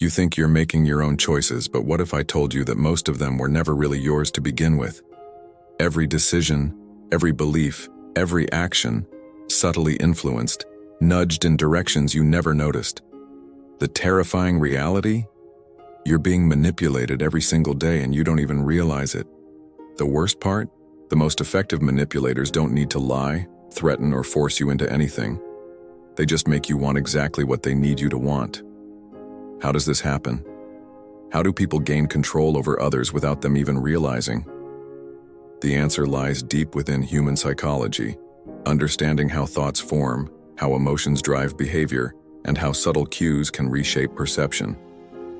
You think you're making your own choices, but what if I told you that most of them were never really yours to begin with? Every decision, every belief, every action, subtly influenced, nudged in directions you never noticed. The terrifying reality? You're being manipulated every single day and you don't even realize it. The worst part? The most effective manipulators don't need to lie, threaten, or force you into anything. They just make you want exactly what they need you to want. How does this happen? How do people gain control over others without them even realizing? The answer lies deep within human psychology, understanding how thoughts form, how emotions drive behavior, and how subtle cues can reshape perception.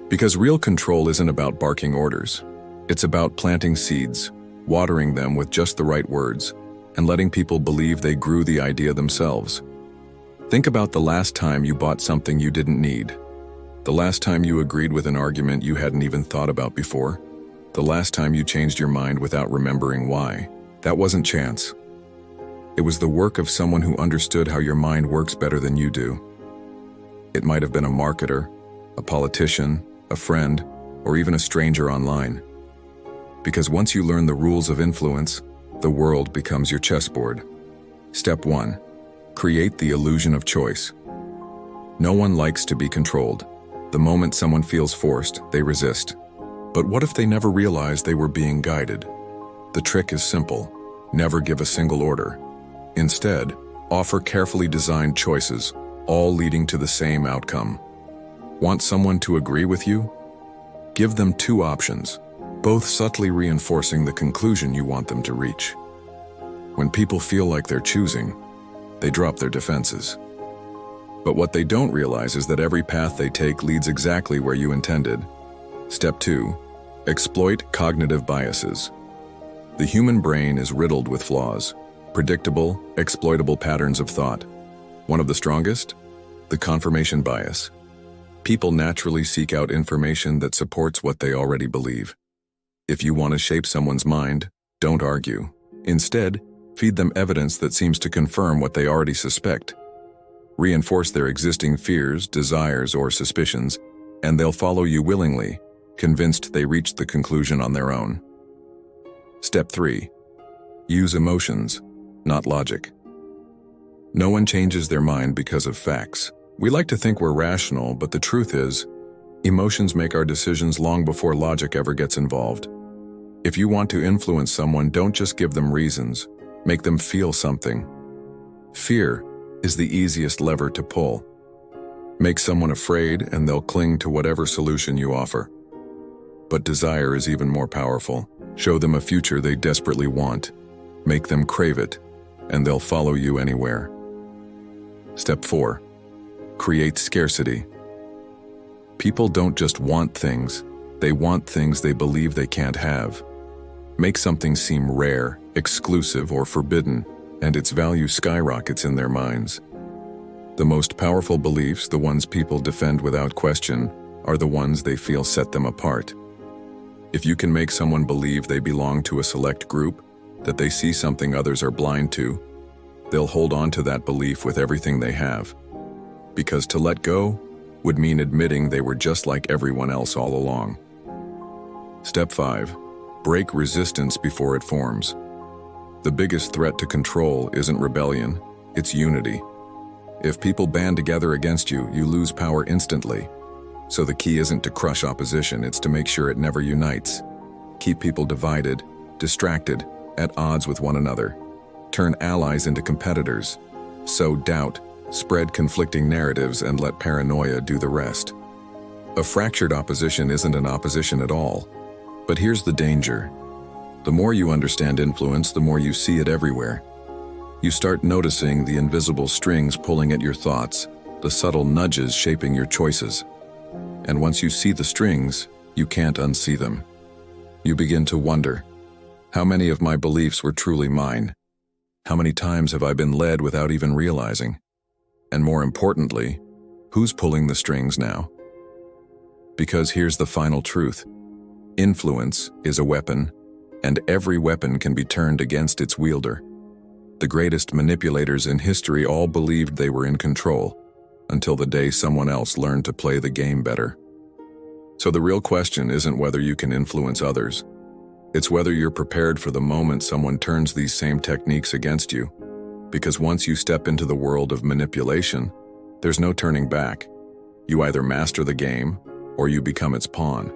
Because real control isn't about barking orders. It's about planting seeds, watering them with just the right words, and letting people believe they grew the idea themselves. Think about the last time you bought something you didn't need. The last time you agreed with an argument you hadn't even thought about before. The last time you changed your mind without remembering why. That wasn't chance. It was the work of someone who understood how your mind works better than you do. It might have been a marketer, a politician, a friend, or even a stranger online. Because once you learn the rules of influence, the world becomes your chessboard. Step 1. Create the illusion of choice. No one likes to be controlled. The moment someone feels forced, they resist. But what if they never realized they were being guided? The trick is simple. Never give a single order. Instead, offer carefully designed choices, all leading to the same outcome. Want someone to agree with you? Give them 2 options, both subtly reinforcing the conclusion you want them to reach. When people feel like they're choosing, they drop their defenses. But what they don't realize is that every path they take leads exactly where you intended. Step 2. Exploit cognitive biases. The human brain is riddled with flaws, predictable, exploitable patterns of thought. One of the strongest? The confirmation bias. People naturally seek out information that supports what they already believe. If you want to shape someone's mind, don't argue. Instead, feed them evidence that seems to confirm what they already suspect. Reinforce their existing fears, desires, or suspicions, and they'll follow you willingly, convinced they reached the conclusion on their own. Step 3. Use emotions, not logic. No one changes their mind because of facts. We like to think we're rational, but the truth is, emotions make our decisions long before logic ever gets involved. If you want to influence someone, don't just give them reasons. Make them feel something. Fear is the easiest lever to pull. Make someone afraid and they'll cling to whatever solution you offer. But desire is even more powerful. Show them a future they desperately want. Make them crave it, and they'll follow you anywhere. Step 4. Create scarcity. People don't just want things, they want things they believe they can't have. Make something seem rare, exclusive, or forbidden, and its value skyrockets in their minds. The most powerful beliefs, the ones people defend without question, are the ones they feel set them apart. If you can make someone believe they belong to a select group, that they see something others are blind to, they'll hold on to that belief with everything they have. Because to let go would mean admitting they were just like everyone else all along. Step 5. Break resistance before it forms. The biggest threat to control isn't rebellion, it's unity. If people band together against you, you lose power instantly. So the key isn't to crush opposition, it's to make sure it never unites. Keep people divided, distracted, at odds with one another. Turn allies into competitors. Sow doubt, spread conflicting narratives, and let paranoia do the rest. A fractured opposition isn't an opposition at all. But here's the danger. The more you understand influence, the more you see it everywhere. You start noticing the invisible strings pulling at your thoughts, the subtle nudges shaping your choices. And once you see the strings, you can't unsee them. You begin to wonder, how many of my beliefs were truly mine? How many times have I been led without even realizing? And more importantly, who's pulling the strings now? Because here's the final truth. Influence is a weapon, and every weapon can be turned against its wielder. The greatest manipulators in history all believed they were in control, until the day someone else learned to play the game better. So the real question isn't whether you can influence others. It's whether you're prepared for the moment someone turns these same techniques against you. Because once you step into the world of manipulation, there's no turning back. You either master the game or you become its pawn.